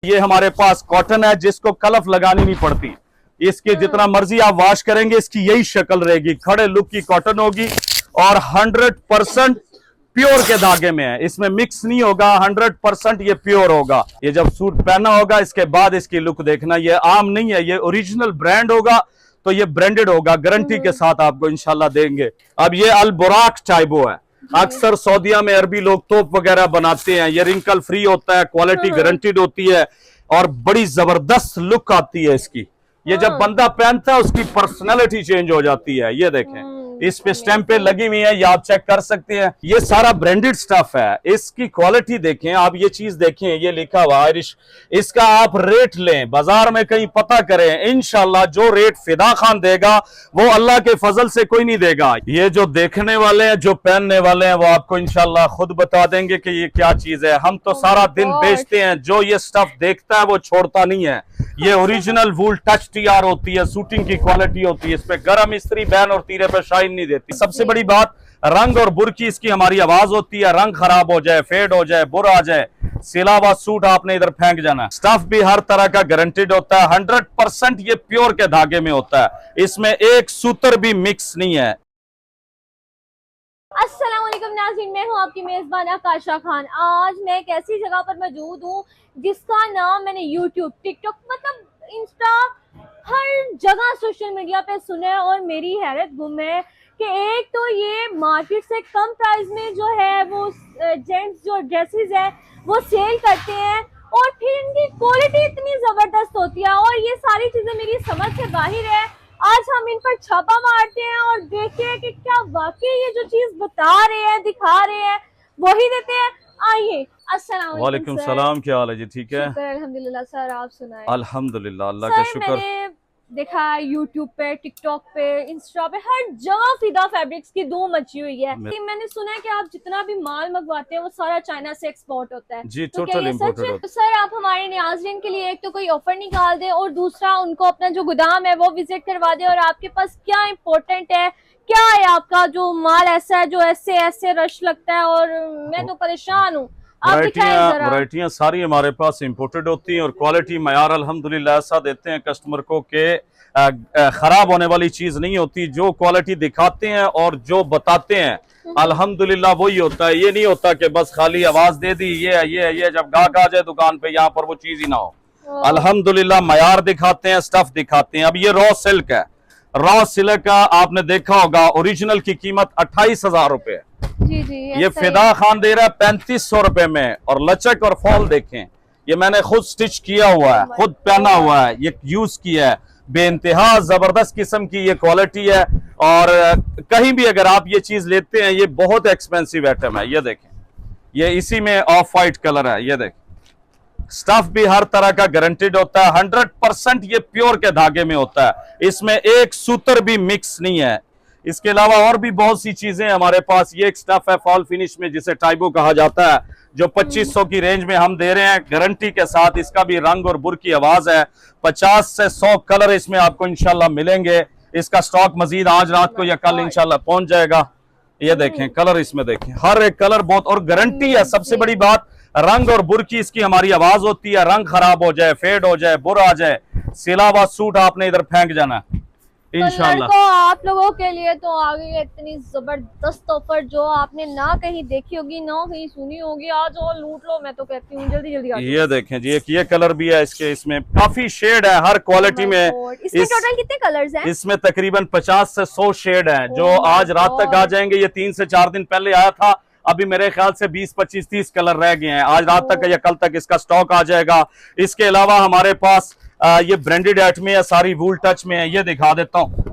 ये हमारे पास कॉटन है जिसको कलफ लगानी नहीं पड़ती। इसके जितना मर्जी आप वॉश करेंगे इसकी यही शक्ल रहेगी, खड़े लुक की कॉटन होगी और 100% प्योर के धागे में है, इसमें मिक्स नहीं होगा, 100% ये प्योर होगा। ये जब सूट पहना होगा इसके बाद इसकी लुक देखना, ये आम नहीं है, ये ओरिजिनल ब्रांड होगा तो ये ब्रांडेड होगा, गारंटी के साथ आपको इंशाल्लाह देंगे। अब ये अल बुराक टाइबो है, अक्सर सऊदीया में अरबी लोग तोप वगैरह बनाते हैं, ये रिंकल फ्री होता है, क्वालिटी गारंटीड होती है और बड़ी जबरदस्त लुक आती है इसकी। ये जब बंदा पहनता है उसकी पर्सनैलिटी चेंज हो जाती है। ये देखें इस पे स्टैंपें लगी हुई है, ये आप चेक कर सकते हैं। ये सारा ब्रांडेड स्टफ है, इसकी क्वालिटी देखें आप, ये चीज देखें, ये लिखा हुआ आयरिश, इसका आप रेट लें, बाजार में कहीं पता करें, इंशाल्लाह जो रेट फिदा खान देगा वो अल्लाह के फजल से कोई नहीं देगा। ये जो देखने वाले हैं, जो पहनने वाले हैं, वो आपको इंशाल्लाह खुद बता देंगे कि ये क्या चीज है। हम तो सारा दिन बेचते हैं, जो ये स्टफ देखता है वो छोड़ता नहीं है। ये ओरिजिनल वूल टच टीआर होती है, शूटिंग की क्वालिटी होती है, इस पे गरम इस्त्री बैन और तीरे पे शाइन नहीं देती। सबसे बड़ी बात रंग और बुर की इसकी हमारी आवाज होती है, रंग खराब हो जाए, फेड हो जाए, बुर आ जाए, सिला हुआ सूट आपने इधर फेंक जाना। स्टफ भी हर तरह का गारंटीड होता है, 100% ये प्योर के धागे में होता है, इसमें एक सूत्र भी मिक्स नहीं है। अस्सलाम वालेकुम नाज़रीन, मैं हूं आपकी मेज़बान आकाशा खान। आज मैं एक ऐसी जगह पर मौजूद हूं जिसका नाम मैंने यूट्यूब, टिकटॉक, मतलब इंस्टा, हर जगह सोशल मीडिया पे सुना है और मेरी हैरत गुम है कि एक तो ये मार्केट से कम प्राइस में जो है वो जेंट्स जो ड्रेसेस है वो सेल करते हैं और फिर इनकी क्वालिटी इतनी ज़बरदस्त होती है और ये सारी चीज़ें मेरी समझ से बाहर है। आज हम इन पर छापा मारते हैं और देखते हैं कि क्या वाकई ये जो चीज बता रहे हैं, दिखा रहे हैं, वही देते हैं। आइए। अस्सलाम वालेकुम सलाम, क्या हाल है जी? ठीक है अल्हम्दुलिल्लाह सर, आप सुनाएं। अल्हम्दुलिल्लाह, अल्लाह का शुक्र। मैंने देखा है यूट्यूब पे, टिकटॉक पे, इंस्टा पे, हर जगह फिदा फैब्रिक्स की धूम मची हुई है। मैंने सुना है कि आप जितना भी माल मंगवाते हैं वो सारा चाइना से एक्सपोर्ट होता है जी, तो टोटल इंपोर्टेड होता है। तो सर आप हमारे नाज़रीन के लिए एक तो कोई ऑफर निकाल दें और दूसरा उनको अपना जो गोदाम है वो विजिट करवा दें और आपके पास क्या इम्पोर्टेंट है, क्या है आपका जो माल ऐसा है जो ऐसे ऐसे रश लगता है और मैं तो परेशान हूँ। वैरायटियां सारी हमारे पास इंपोर्टेड होती हैं और क्वालिटी मयार अल्हम्दुलिल्लाह ऐसा देते हैं कस्टमर को कि खराब होने वाली चीज नहीं होती। जो क्वालिटी दिखाते हैं और जो बताते हैं अल्हम्दुलिल्लाह वही होता है। ये नहीं होता कि बस खाली आवाज दे दी ये जब गाहक आ जाए दुकान पे यहाँ पर वो चीज ही ना हो। अल्हम्दुलिल्लाह मयार दिखाते हैं, स्टफ दिखाते हैं। अब ये रॉ सिल्क है, रॉ सिल्क का आपने देखा होगा, ओरिजिनल की कीमत 28,000 रुपए। जी जी, ये फिदा खान दे रहा है 3500 रुपए में। और लचक और फॉल देखें, ये मैंने खुद स्टिच किया हुआ है, खुद पहना हुआ है, ये यूज किया है, बेइंतहा जबरदस्त किस्म की ये क्वालिटी है। और कहीं भी अगर आप ये चीज लेते हैं, ये बहुत एक्सपेंसिव आइटम है। ये देखें, ये इसी में ऑफ वाइट कलर है। ये देखें, स्टफ भी हर तरह का गारंटीड होता है, 100% ये प्योर के धागे में होता है, इसमें एक सूत्र भी मिक्स नहीं है। इसके अलावा और भी बहुत सी चीजें हमारे पास। ये एक स्टफ है फॉल फिनिश में जिसे टाइबो कहा जाता है, जो 2500 की रेंज में हम दे रहे हैं गारंटी के साथ। इसका भी रंग और बुर की आवाज है। 50 से 100 कलर इसमें आपको इंशाल्लाह मिलेंगे। इसका स्टॉक मजीद आज रात को या कल इंशाल्लाह पहुंच जाएगा। ये देखें कलर, इसमें देखें हर एक कलर बहुत, और गारंटी है। सबसे बड़ी बात रंग और बुर की इसकी हमारी आवाज होती है, रंग खराब हो जाए, फेड हो जाए, बुर आ जाए, सिला हुआ सूट आपने इधर फेंक जाना इंशाल्लाह। तो आप लोगों के लिए तो आगे इतनी जबरदस्त ऑफर जो आपने ना कहीं देखी होगी ना कहीं सुनी होगी, आज और लूट लो। मैं तो कहती हूँ जल्दी जल्दी ये देखें जी, एक ये कलर भी है, इसके इसमें काफी शेड है हर क्वालिटी में। इसमें टोटल कितने कलर्स हैं? इसमें तकरीबन 50 से 100 शेड है जो आज रात तक आ जाएंगे। ये 3 से 4 दिन पहले आया था, अभी मेरे ख्याल से 20, 25, 30 कलर रह गए हैं। आज रात तक या कल तक इसका स्टॉक आ जाएगा। इसके अलावा हमारे पास ये ब्रांडेड आइटम है, सारी वूल टच में है। ये दिखा देता हूँ,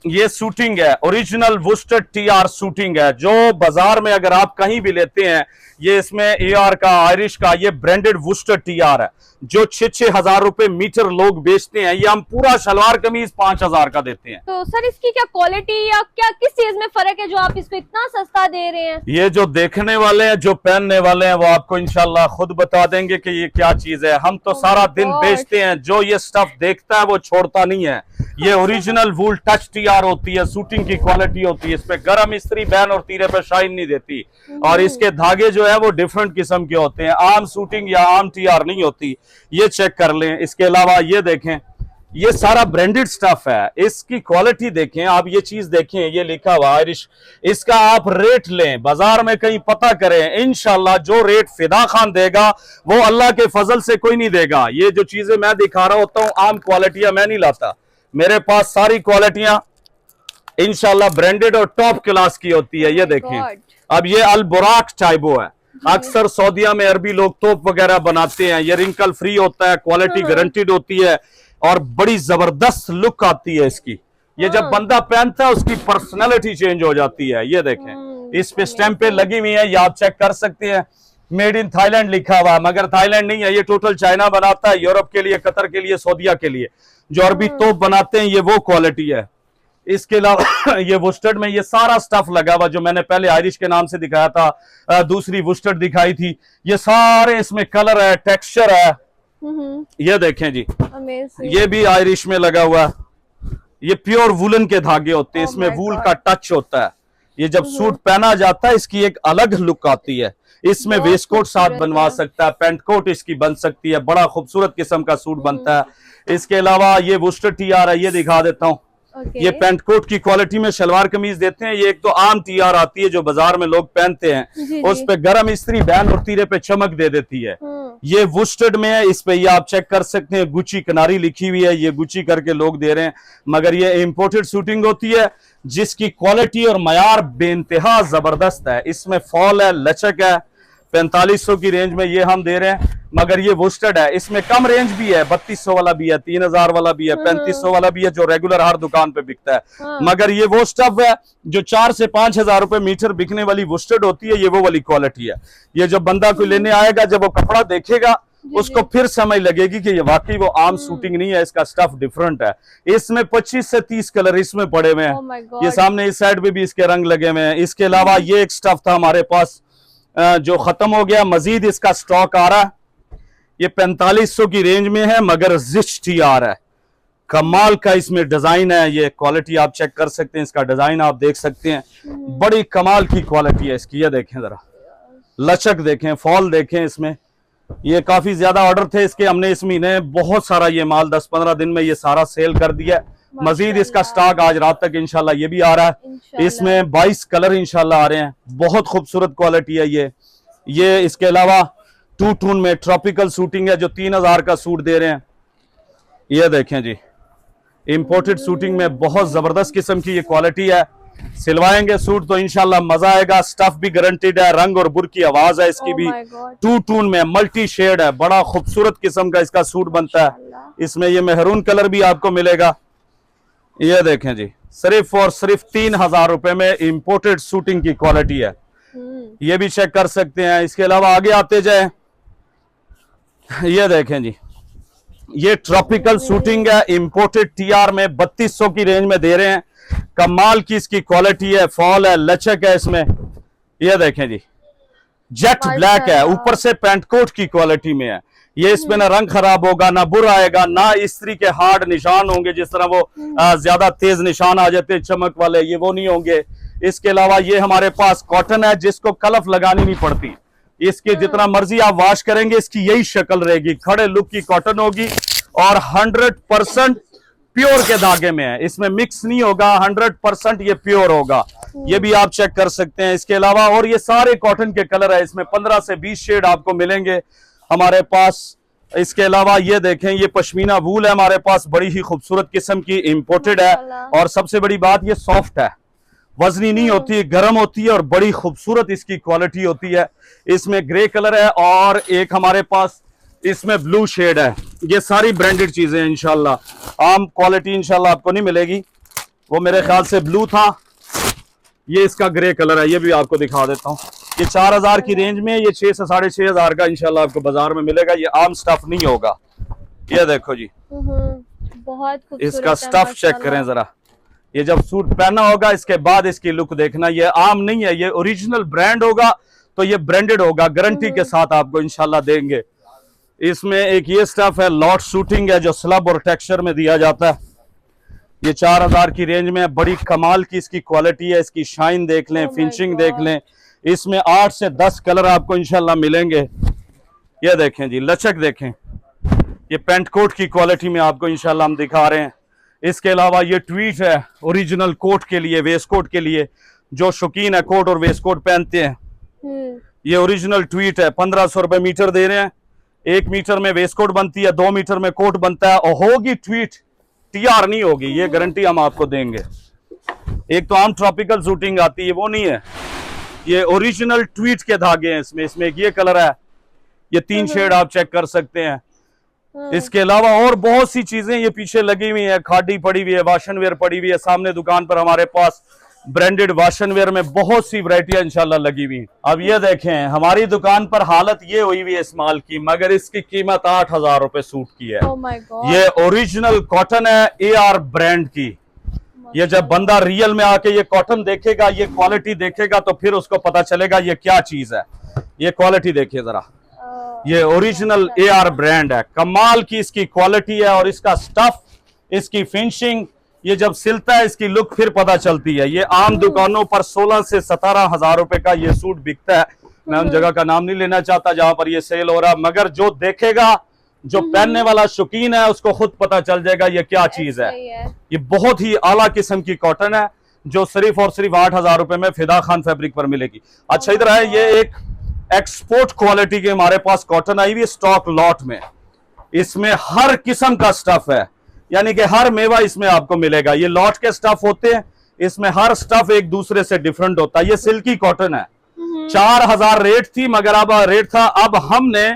ये शूटिंग है, ओरिजिनल वुस्टर टीआर शूटिंग है, जो बाजार में अगर आप कहीं भी लेते हैं, ये इसमें एआर का, आयरिश का, ये ब्रांडेड वुस्टर टीआर है जो 6-6 हजार रुपए मीटर लोग बेचते हैं। ये हम पूरा शलवार कमीज 5000 का देते हैं। तो सर इसकी क्या क्वालिटी या क्या किस चीज में फर्क है जो आप इसको इतना सस्ता दे रहे हैं? ये जो देखने वाले हैं, जो पहनने वाले हैं, वो आपको इंशाल्लाह खुद बता देंगे कि ये क्या चीज है। हम तो सारा दिन बेचते हैं, जो ये स्टफ देखता है वो छोड़ता नहीं है। ये ओरिजिनल वूल टच टीआर तैयार होती है, शूटिंग की क्वालिटी होती है, इस पे गर्म इस्त्री बैन और तीरे पे शाइन नहीं देती। और इसके धागे जो है वो डिफरेंट किस्म के होते हैं, आम शूटिंग या आम टीआर नहीं होती, ये चेक कर लें। इसके अलावा ये देखें, ये सारा ब्रांडेड स्टफ है, इसकी क्वालिटी देखें आप, ये चीज देखें, ये लिखा हुआ आयरिश, इसका आप रेट लें, बाजार में कहीं पता करें, इंशाल्लाह जो रेट फिदा खान देगा वो अल्लाह के फजल से कोई नहीं देगा। ये जो चीजें मैं दिखा रहा होता हूं आम क्वालिटियां मैं नहीं लाता, मेरे पास सारी क्वालिटियां इंशाल्लाह ब्रांडेड और टॉप क्लास की होती है। ये देखें, अब ये अल बुराक टाइबो है, अक्सर सऊदिया में अरबी लोग तोप वगैरह बनाते हैं, ये रिंकल फ्री होता है, क्वालिटी गारंटीड होती है और बड़ी जबरदस्त लुक आती है इसकी। ये जब बंदा पहनता है उसकी पर्सनालिटी चेंज हो जाती है। ये देखें, इस पे स्टैंपें लगी हुई है, ये आप चेक कर सकते हैं, मेड इन थाईलैंड लिखा हुआ, मगर थाईलैंड नहीं है, ये टोटल चाइना बनाता है, यूरोप के लिए, कतर के लिए, सऊदिया के लिए जो अरबी तोप बनाते हैं, ये वो क्वालिटी है। इसके अलावा ये वुस्टर्ड में ये सारा स्टफ लगा हुआ जो मैंने पहले आयरिश के नाम से दिखाया था, दूसरी वुस्टर्ड दिखाई थी, ये सारे इसमें कलर है, टेक्सचर है। ये देखें जी, ये भी आयरिश में लगा हुआ है, ये प्योर वुलन के धागे होते हैं, इसमें वूल का टच होता है। ये जब सूट पहना जाता है इसकी एक अलग लुक आती है। इसमें वेस्ट कोट साथ बनवा सकता है, पेंट कोट इसकी बन सकती है, बड़ा खूबसूरत किस्म का सूट बनता है। इसके अलावा ये वुस्टर टीआर है, ये दिखा देता हूँ। ये पेंट कोट की क्वालिटी में शलवार कमीज देते हैं। ये एक तो आम टीआर आती है जो बाजार में लोग पहनते हैं, उस पे गरम इस्त्री बैन और तीरे पे चमक दे देती है। ये वुस्टर्ड में है, इस पे ये आप चेक कर सकते हैं, गुची किनारी लिखी हुई है, ये गुची करके लोग दे रहे हैं, मगर ये इम्पोर्टेड शूटिंग होती है जिसकी क्वालिटी और मयार बेइंतहा जबरदस्त है। इसमें फॉल है, लचक है, 4500 की रेंज में ये हम दे रहे हैं, मगर ये वुस्टर्ड है। इसमें कम रेंज भी है, 3200 वाला भी है, 3000 वाला भी है, 3500 वाला भी है जो रेगुलर हर दुकान पे बिकता है। मगर ये वो स्टफ है जो 4 से 5000 रुपए मीटर बिकने वाली वुस्टर्ड होती है, ये वो वाली क्वालिटी है। ये जब बंदा कोई लेने आएगा, जब वो कपड़ा देखेगा उसको फिर समझ लगेगी कि ये वाकई वो आम शूटिंग नहीं है, इसका स्टफ डिफरेंट है। इसमें 25 से 30 कलर इसमें पड़े हुए हैं। ये सामने इस साइड पे भी इसके रंग लगे हुए हैं। इसके अलावा ये एक स्टफ था हमारे पास जो खत्म हो गया, मजीद इसका स्टॉक आ रहा है। ये 4500 की रेंज में है, मगर जिच टीआर है, कमाल का इसमें डिजाइन है। ये क्वालिटी आप चेक कर सकते हैं, इसका डिजाइन आप देख सकते हैं, बड़ी कमाल की क्वालिटी है इसकी। ये देखें जरा, लचक देखें, फॉल देखें इसमें। ये काफी ज्यादा ऑर्डर थे इसके, हमने इस महीने बहुत सारा ये माल 10-15 दिन में ये सारा सेल कर दिया। मजीद इसका स्टॉक आज रात तक इंशाल्लाह ये भी आ रहा है। इसमें 22 कलर इंशाल्लाह आ रहे हैं, बहुत खूबसूरत क्वालिटी है ये। इसके अलावा 2 टून में ट्रॉपिकल शूटिंग है जो 3000 का सूट दे रहे हैं। ये देखें जी, इंपोर्टेड शूटिंग में बहुत जबरदस्त किस्म की ये क्वालिटी है। सिलवाएंगे सूट तो इंशाल्लाह मजा आएगा। स्टफ भी गारंटीड है, रंग और बुर की आवाज है इसकी भी। 2 टून में मल्टी शेड है, बड़ा खूबसूरत किस्म का इसका सूट बनता है। इसमें ये मेहरून कलर भी आपको मिलेगा। ये देखें जी, सिर्फ और सिर्फ 3000 रुपए में इंपोर्टेड शूटिंग की क्वालिटी है, ये भी चेक कर सकते हैं। इसके अलावा आगे आते जाए, ये देखें जी, ये ट्रॉपिकल शूटिंग है, इंपोर्टेड टीआर में 3200 की रेंज में दे रहे हैं। कमाल की इसकी क्वालिटी है, फॉल है, लचक है इसमें। ये देखें जी, जेट ब्लैक है, ऊपर से पेंट कोट की क्वालिटी में है। ये इसमें ना रंग खराब होगा, ना बुर आएगा, ना इस्त्री के हार्ड निशान होंगे जिस तरह वो ज्यादा तेज निशान आ जाते हैं चमक वाले, ये वो नहीं होंगे। इसके अलावा ये हमारे पास कॉटन है जिसको कलफ लगानी नहीं पड़ती, इसके जितना मर्जी आप वॉश करेंगे इसकी यही शक्ल रहेगी, खड़े लुक की कॉटन होगी और 100% प्योर के धागे में है, इसमें मिक्स नहीं होगा, 100% ये प्योर होगा। ये भी आप चेक कर सकते हैं। इसके अलावा और ये सारे कॉटन के कलर है, इसमें 15 से 20 शेड आपको मिलेंगे हमारे पास। इसके अलावा ये देखें, ये पश्मीना वूल है हमारे पास, बड़ी ही खूबसूरत किस्म की, इंपोर्टेड है और सबसे बड़ी बात ये सॉफ्ट है, वजनी नहीं होती, गर्म होती है और बड़ी खूबसूरत इसकी क्वालिटी होती है। इसमें ग्रे कलर है और एक हमारे पास इसमें ब्लू शेड है। ये सारी ब्रांडेड चीजें हैं इंशाल्लाह, आम क्वालिटी इंशाल्लाह आपको नहीं मिलेगी। वो मेरे ख्याल से ब्लू था, ये इसका ग्रे कलर है, ये भी आपको दिखा देता हूँ। ये 4000 की रेंज में, ये 6 से 6500 का इंशाल्लाह आपको बाजार में मिलेगा। ये आम स्टफ नहीं होगा। ये देखो जी, बहुत इसका स्टफ चेक करें जरा। ये जब सूट पहना होगा इसके बाद इसकी लुक देखना, ये आम नहीं है, ये ओरिजिनल ब्रांड होगा तो ये ब्रांडेड होगा, गारंटी के साथ आपको इंशाल्लाह देंगे। इसमें एक ये स्टफ है, लॉट शूटिंग है जो स्लब और टेक्सचर में दिया जाता है। ये 4000 की रेंज में है। बड़ी कमाल की इसकी क्वालिटी है, इसकी शाइन देख लें, Oh my फिनिशिंग God. देख लें। इसमें 8 से 10 कलर आपको इंशाल्लाह मिलेंगे। ये देखें जी, लचक देखें। ये पेंट कोट की क्वालिटी में आपको इंशाल्लाह हम दिखा रहे हैं। इसके अलावा ये ट्वीट है ओरिजिनल कोट के लिए, वेस्ट कोट के लिए, जो शौकीन है कोट और वेस्ट कोट पहनते हैं। ये ओरिजिनल ट्वीट है, 1500 रुपए मीटर दे रहे हैं। 1 मीटर में वेस्ट कोट बनती है, 2 मीटर में कोट बनता है, और होगी ट्वीट, टीआर नहीं होगी, ये गारंटी हम आपको देंगे। एक तो आम ट्रॉपिकल शूटिंग आती है, वो नहीं है, ये ओरिजिनल ट्वीट के धागे हैं इसमें। इसमें एक ये कलर है, ये 3 शेड आप चेक कर सकते हैं। इसके अलावा और बहुत सी चीजें ये पीछे लगी हुई है, खादी पड़ी हुई है, वाशनवेयर पड़ी हुई है। सामने दुकान पर हमारे पास ब्रांडेड वाशनवेयर में बहुत सी वैरायटियां इंशाल्लाह लगी हुई हैं। अब ये देखें, हमारी दुकान पर हालत ये हुई हुई है इस माल की, मगर इसकी कीमत 8000 रुपए सूट की है। Oh my God. ये ओरिजिनल कॉटन है, AR ब्रांड की। ये जब बंदा रियल में आके ये कॉटन देखेगा, ये क्वालिटी देखेगा, तो फिर उसको पता चलेगा ये क्या चीज है। ये क्वालिटी देखिए जरा, ये ओरिजिनल AR ब्रांड है। कमाल की इसकी क्वालिटी है, और इसका स्टफ, इसकी फिनिशिंग, ये जब सिलता है इसकी लुक फिर पता चलती है। ये आम दुकानों पर 16 से 17,000 रुपए का ये सूट बिकता है। मैं उन जगह का नाम नहीं लेना चाहता जहां पर ये सेल हो रहा, मगर जो देखेगा, जो पहनने वाला शौकीन है, उसको खुद पता चल जाएगा ये क्या चीज है। ये बहुत ही आला किस्म की कॉटन है, जो सिर्फ और सिर्फ 8000 रुपए में फिदा खान फैब्रिक पर मिलेगी। अच्छा इधर है, ये एक एक्सपोर्ट क्वालिटी के हमारे पास कॉटन आई हुई है स्टॉक लॉट में। इसमें हर किस्म का स्टफ है, यानी कि हर मेवा इसमें आपको मिलेगा। ये लॉट के स्टफ होते हैं, इसमें हर स्टफ एक दूसरे से डिफरेंट होता है। ये सिल्की कॉटन है। 4000 रेट थी, मगर अब रेट था, अब हमने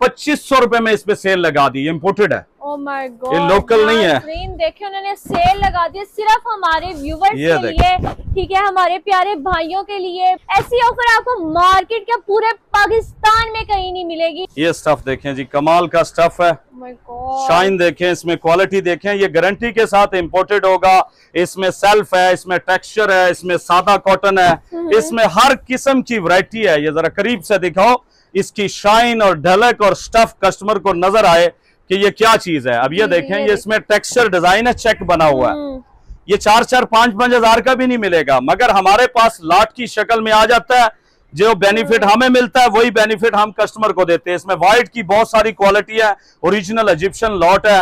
2500 रुपए में इस पे सेल लगा दी। इम्पोर्टेड है, Oh my God. ये लोकल नहीं है। देखिए उन्होंने सेल लगा दी सिर्फ हमारे व्यूवर्स के लिए, ठीक है, हमारे प्यारे भाइयों के लिए। ऐसी ऑफर आपको मार्केट के पूरे पाकिस्तान में कहीं नहीं मिलेगी। ये स्टफ देखें जी, कमाल का स्टफ है। Oh my God. शाइन देखें, इसमें क्वालिटी देखें, ये गारंटी के साथ इम्पोर्टेड होगा। इसमें सेल्फ है, इसमें टेक्सचर है, इसमें सादा कॉटन है, इसमें हर किस्म की वैरायटी है। ये जरा करीब से दिखाओ, इसकी शाइन और ढलक और स्टफ कस्टमर को नजर आए कि ये क्या चीज है। अब ये देखें, ये इसमें टेक्सचर डिजाइन है, चेक बना हुआ है। ये 4-4, 5-5 हजार का भी नहीं मिलेगा, मगर हमारे पास लॉट की शक्ल में आ जाता है। जो बेनिफिट हमें मिलता है वही बेनिफिट हम कस्टमर को देते हैं। इसमें व्हाइट की बहुत सारी क्वालिटी है, ओरिजिनल इजिप्शियन लॉट है।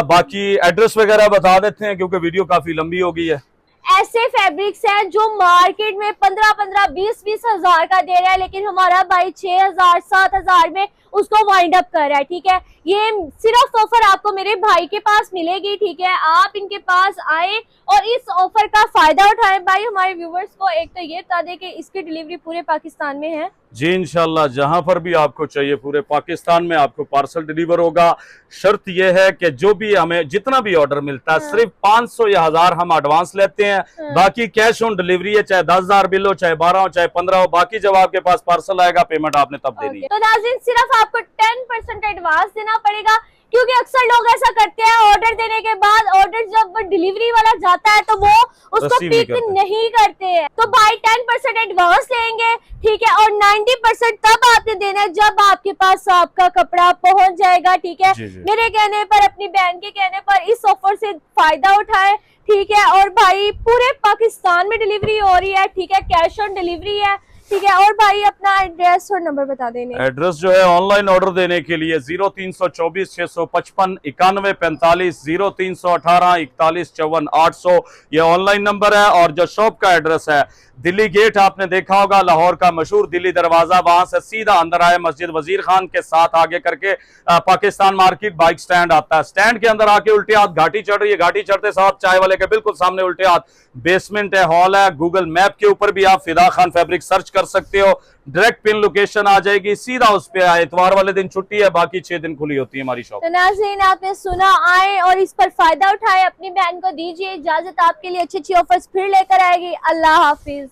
बाकी एड्रेस वगैरह बता देते हैं क्योंकि वीडियो काफी लंबी हो गई है। ऐसे फैब्रिक्स हैं जो मार्केट में 15-15, 20-20 हजार का दे रहा है, लेकिन हमारा भाई 6000, 7000 में उसको वाइंड अप कर रहा है। ठीक है, ये सिर्फ ऑफर आपको मेरे भाई के पास मिलेगी। ठीक है, आप इनके पास आए और इस ऑफर का फायदा उठाएं। भाई हमारे व्यूवर्स को एक तो ये बता दें कि इसकी डिलीवरी पूरे पाकिस्तान में है। जी इंशाल्लाह, जहां पर भी आपको चाहिए पूरे पाकिस्तान में आपको पार्सल डिलीवर होगा। शर्त यह है कि जो भी हमें जितना भी ऑर्डर मिलता है, सिर्फ 500 या 1000 हम एडवांस लेते हैं। बाकी कैश ऑन डिलीवरी है, चाहे 10,000 बिल हो, चाहे 12 हो, चाहे 15 हो। बाकी जब आपके पास पार्सल आएगा, पेमेंट आपने तब देनी है। तो नाज़रीन, सिर्फ आपको 10% एडवांस देना पड़ेगा, क्योंकि अक्सर लोग ऐसा करते हैं, ऑर्डर देने के बाद ऑर्डर जब डिलीवरी वाला जाता है तो वो उसको पिक नहीं करते हैं। तो भाई 10% एडवांस लेंगे, ठीक है, और 90% तब आपने देना है जब आपके पास आपका कपड़ा पहुंच जाएगा। ठीक है, मेरे कहने पर, अपनी बहन के कहने पर इस ऑफर से फायदा उठाए। ठीक है, और भाई पूरे पाकिस्तान में डिलीवरी हो रही है। ठीक है, कैश ऑन डिलीवरी है। ठीक है, और भाई अपना एड्रेस और नंबर बता देने। एड्रेस जो है ऑनलाइन ऑर्डर देने के लिए 0324 655 91 45, 0318 41 54 800 ये ऑनलाइन नंबर है। और जो शॉप का एड्रेस है, दिल्ली गेट आपने देखा होगा, लाहौर का मशहूर दिल्ली दरवाजा, वहां से सीधा अंदर आए, मस्जिद वजीर खान के साथ आगे करके पाकिस्तान मार्केट बाइक स्टैंड आता है। स्टैंड के अंदर आके उल्टे हाथ घाटी चढ़ रही है, घाटी चढ़ते साथ चाय वाले के बिल्कुल सामने उल्टे हाथ बेसमेंट है, हॉल है। गूगल मैप के ऊपर भी आप फिदा खान फैब्रिक सर्च कर सकते हो, डायरेक्ट पिन लोकेशन आ जाएगी, सीधा उस पे आए। इतवार वाले दिन छुट्टी है, बाकी 6 दिन खुली होती है हमारी शॉप। तो नाज़रीन, आपने सुना, आए और इस पर फायदा उठाए। अपनी बहन को दीजिए इजाजत, आपके लिए अच्छी अच्छी ऑफर्स फिर लेकर आएगी। अल्लाह हाफिज।